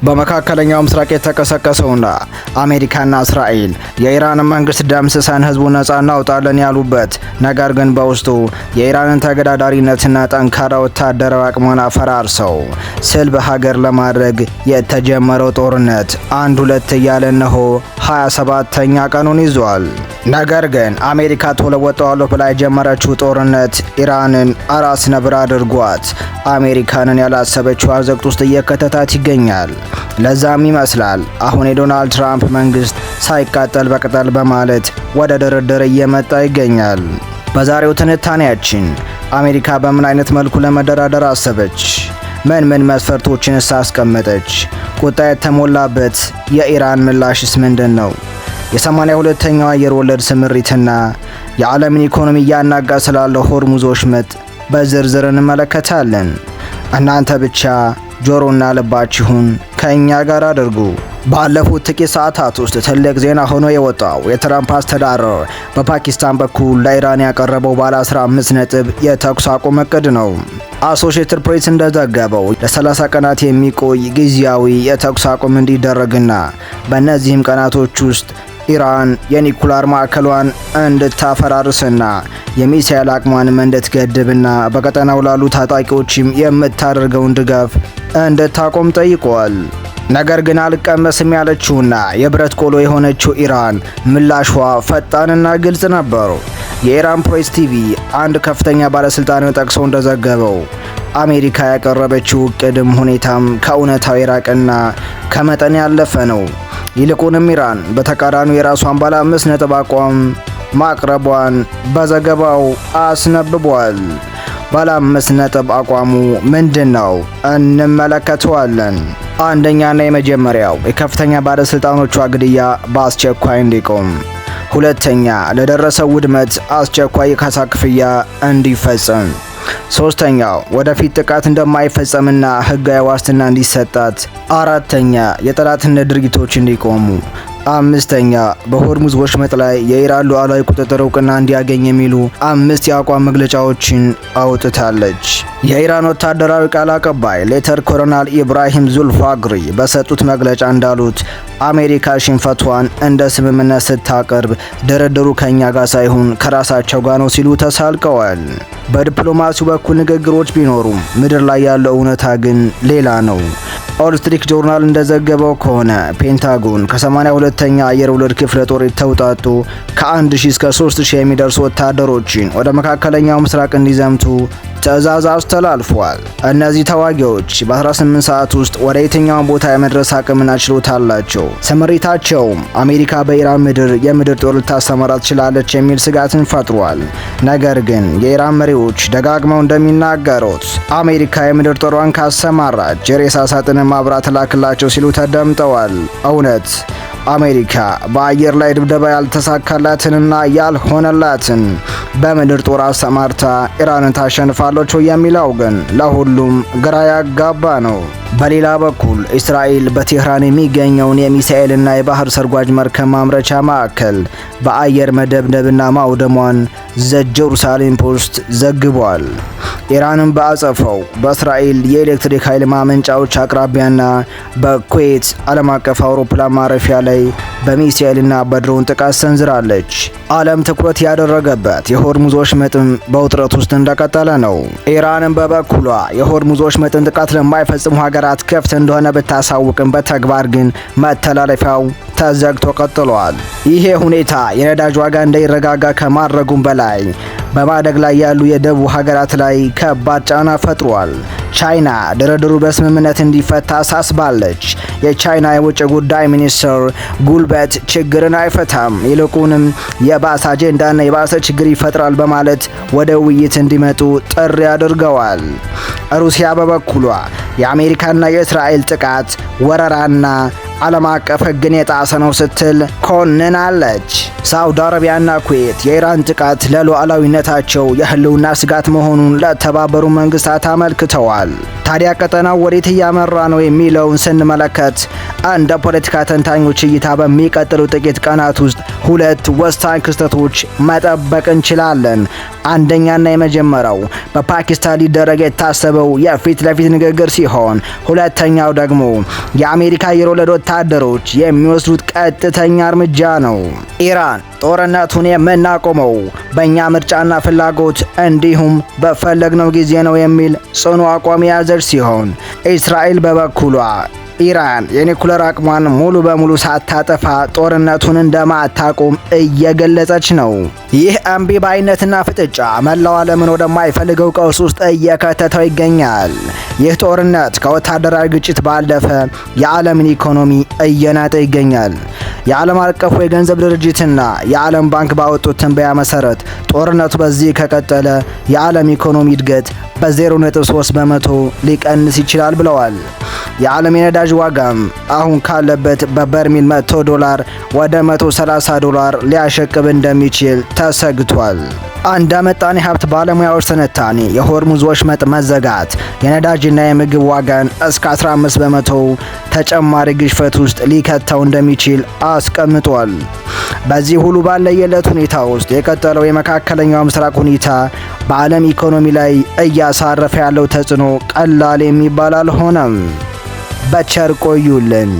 በመካከለኛው ምስራቅ የተቀሰቀሰውና አሜሪካና እስራኤል የኢራን መንግስት ደምስሰን ህዝቡን ነጻ እናውጣለን ያሉበት ነገር ግን በውስጡ የኢራንን ተገዳዳሪነትና ጠንካራ ወታደራዊ አቅሟን አፈራርሰው ስልብ ሀገር ለማድረግ የተጀመረው ጦርነት አንድ ሁለት እያለ እነሆ 27ኛ ቀኑን ይዟል። ነገር ግን አሜሪካ ተወለወጠዋለሁ ብላ የጀመረችው ጦርነት ኢራንን አራስ ነብር አድርጓት አሜሪካንን ያላሰበችው አዘቅት ውስጥ እየከተታት ይገኛል። ለዛም ይመስላል አሁን የዶናልድ ትራምፕ መንግስት ሳይቃጠል በቅጠል በማለት ወደ ድርድር እየመጣ ይገኛል። በዛሬው ትንታኔያችን አሜሪካ በምን አይነት መልኩ ለመደራደር አሰበች? ምን መስፈርቶችን አስቀመጠች? ቁጣ የተሞላበት የኢራን ምላሽስ ምንድን ነው? የ82ኛው አየር ወለድ ስምሪትና የዓለምን ኢኮኖሚ እያናጋ ስላለው ሆርሙዝ ወሽመጥ በዝርዝር እንመለከታለን። እናንተ ብቻ ጆሮና ልባችሁን ከእኛ ጋር አድርጉ። ባለፉት ጥቂት ሰዓታት ውስጥ ትልቅ ዜና ሆኖ የወጣው የትራምፕ አስተዳደር በፓኪስታን በኩል ለኢራን ያቀረበው ባለ 15 ነጥብ የተኩስ አቁም እቅድ ነው። አሶሺየትድ ፕሬስ እንደዘገበው ለ30 ቀናት የሚቆይ ጊዜያዊ የተኩስ አቁም እንዲደረግና በእነዚህም ቀናቶች ውስጥ ኢራን የኒኩላር ማዕከሏን እንድታፈራርስና የሚሳኤል አቅሟንም እንድትገድብና በቀጠናው ላሉ ታጣቂዎችም የምታደርገውን ድጋፍ እንድታቆም ጠይቀዋል። ነገር ግን አልቀመስም ያለችውና የብረት ቆሎ የሆነችው ኢራን ምላሿ ፈጣንና ግልጽ ነበሩ። የኢራን ፕሬስ ቲቪ አንድ ከፍተኛ ባለስልጣንን ጠቅሶ እንደዘገበው አሜሪካ ያቀረበችው እቅድም ሁኔታም ከእውነታው የራቀና ከመጠን ያለፈ ነው። ይልቁንም ኢራን በተቃራኒው የራሷን ባለ 5 ነጥብ አቋም ማቅረቧን በዘገባው አስነብቧል። ባለ 5 ነጥብ አቋሙ ምንድነው? እንመለከተዋለን። አንደኛና የመጀመሪያው የከፍተኛ ባለስልጣኖቿ ግድያ በአስቸኳይ እንዲቆም፣ ሁለተኛ ለደረሰው ውድመት አስቸኳይ የካሳ ክፍያ እንዲፈጸም፣ ሶስተኛው ወደፊት ጥቃት እንደማይፈጸምና ህጋዊ ዋስትና እንዲሰጣት፣ አራተኛ የጠላትነት ድርጊቶች እንዲቆሙ፣ አምስተኛ በሆርሙዝ ወሽመጥ ላይ የኢራን ሉዓላዊ ቁጥጥር እውቅና እንዲያገኝ የሚሉ 5 የአቋም መግለጫዎችን አውጥታለች። የኢራን ወታደራዊ ቃል አቀባይ ሌተር ኮሎኔል ኢብራሂም ዙልፋግሪ በሰጡት መግለጫ እንዳሉት አሜሪካ ሽንፈቷን እንደ ስምምነት ስታቀርብ ድርድሩ ከኛ ጋር ሳይሆን ከራሳቸው ጋር ነው ሲሉ ተሳልቀዋል። በዲፕሎማሲው በኩል ንግግሮች ቢኖሩም ምድር ላይ ያለው እውነታ ግን ሌላ ነው። ኦል ስትሪት ጆርናል እንደዘገበው ከሆነ ፔንታጎን ከ82ኛ አየር ወለድ ክፍለ ጦር የተውጣጡ ከ1000 እስከ 3000 የሚደርሱ ወታደሮችን ወደ መካከለኛው ምስራቅ እንዲዘምቱ ትዕዛዝ አስተላልፏል። እነዚህ ተዋጊዎች በ18 ሰዓት ውስጥ ወደ የትኛውን ቦታ የመድረስ አቅምና ችሎታ አላቸው። ስምሪታቸውም አሜሪካ በኢራን ምድር የምድር ጦር ልታሰማራ ትችላለች የሚል ስጋትን ፈጥሯል። ነገር ግን የኢራን መሪዎች ደጋግመው እንደሚናገሩት አሜሪካ የምድር ጦሯን ካሰማራች የሬሳ ሳጥን ማብራት ላክላቸው ሲሉ ተደምጠዋል። እውነት አሜሪካ በአየር ላይ ድብደባ ያልተሳካላትንና ያልሆነላትን በምድር ጦር አሰማርታ ኢራንን ታሸንፋለች የሚለው ግን ለሁሉም ግራ ያጋባ ነው። በሌላ በኩል እስራኤል በቴህራን የሚገኘውን የሚሳኤልና የባህር ሰርጓጅ መርከብ ማምረቻ ማዕከል በአየር መደብደብና ማውደሟን ዘ ጀሩሳሌም ፖስት ዘግቧል። ኢራንም በአጸፋው በእስራኤል የኤሌክትሪክ ኃይል ማመንጫዎች አቅራቢያና በኩዌት ዓለም አቀፍ አውሮፕላን ማረፊያ ላይ በሚሳኤልና በድሮን ጥቃት ሰንዝራለች። ዓለም ትኩረት ያደረገበት የሆርሙዝ ወሽመጥም በውጥረት ውስጥ እንደቀጠለ ነው። ኢራንም በበኩሏ የሆርሙዝ ወሽመጥን ጥቃት ለማይፈጽሙ ሀገራት ክፍት እንደሆነ ብታሳውቅም በተግባር ግን መተላለፊያው ተዘግቶ ቀጥሏል። ይሄ ሁኔታ የነዳጅ ዋጋ እንዳይረጋጋ ከማድረጉም በላይ በማደግ ላይ ያሉ የደቡብ ሀገራት ላይ ከባድ ጫና ፈጥሯል። ቻይና ድርድሩ በስምምነት እንዲፈታ አሳስባለች። የቻይና የውጭ ጉዳይ ሚኒስትር ጉልበት ችግርን አይፈታም፣ ይልቁንም የባሰ አጀንዳና የባሰ ችግር ይፈጥራል በማለት ወደ ውይይት እንዲመጡ ጥሪ አድርገዋል። ሩሲያ በበኩሏ የአሜሪካና የእስራኤል ጥቃት ወረራና ዓለም አቀፍ ሕግን የጣሰ ነው ስትል ኮንናለች። ሳውዲ አረቢያና ኩዌት የኢራን ጥቃት ለሉዓላዊነታቸው የህልውና ስጋት መሆኑን ለተባበሩ መንግስታት አመልክተዋል። ታዲያ ቀጠናው ወዴት እያመራ ነው የሚለውን ስንመለከት እንደ ፖለቲካ ተንታኞች እይታ በሚቀጥሉ ጥቂት ቀናት ውስጥ ሁለት ወሳኝ ክስተቶች መጠበቅ እንችላለን። አንደኛና የመጀመሪያው በፓኪስታን ሊደረግ የታሰበው የፊት ለፊት ንግግር ሲሆን፣ ሁለተኛው ደግሞ የአሜሪካ አየር ወለድ ወታደሮች የሚወስዱት ቀጥተኛ እርምጃ ነው። ኢራን ጦርነቱን የምናቆመው በእኛ ምርጫና ፍላጎት እንዲሁም በፈለግነው ጊዜ ነው የሚል ጽኑ አቋም የያዘች ሲሆን፣ እስራኤል በበኩሏ ኢራን የኒኩለር አቅሟን ሙሉ በሙሉ ሳታጠፋ ጦርነቱን እንደማታቆም እየገለጸች ነው። ይህ እምቢ ባይነትና ፍጥጫ መላው ዓለምን ወደማይፈልገው ቀውስ ውስጥ እየከተተው ይገኛል። ይህ ጦርነት ከወታደራዊ ግጭት ባለፈ የዓለምን ኢኮኖሚ እየናጠ ይገኛል። የዓለም አቀፉ የገንዘብ ድርጅትና የዓለም ባንክ ባወጡት ትንበያ መሰረት ጦርነቱ በዚህ ከቀጠለ የዓለም ኢኮኖሚ እድገት በ0.3 በመቶ ሊቀንስ ይችላል ብለዋል። የዓለም የነዳጅ ዋጋም አሁን ካለበት በበርሜል $100 ወደ $130 ሊያሸቅብ እንደሚችል ተሰግቷል። አንድ ምጣኔ ሀብት ባለሙያዎች ትንታኔ የሆርሙዝ ወሽመጥ መዘጋት የነዳጅና የምግብ ዋጋን እስከ 15 በመቶ ተጨማሪ ግሽፈት ውስጥ ሊከተው እንደሚችል አስቀምጧል። በዚህ ሁሉ ባለየለት ሁኔታ ውስጥ የቀጠለው የመካከለኛው ምስራቅ ሁኔታ በዓለም ኢኮኖሚ ላይ እያሳረፈ ያለው ተጽዕኖ ቀላል የሚባል አልሆነም። በቸር ቆዩልን።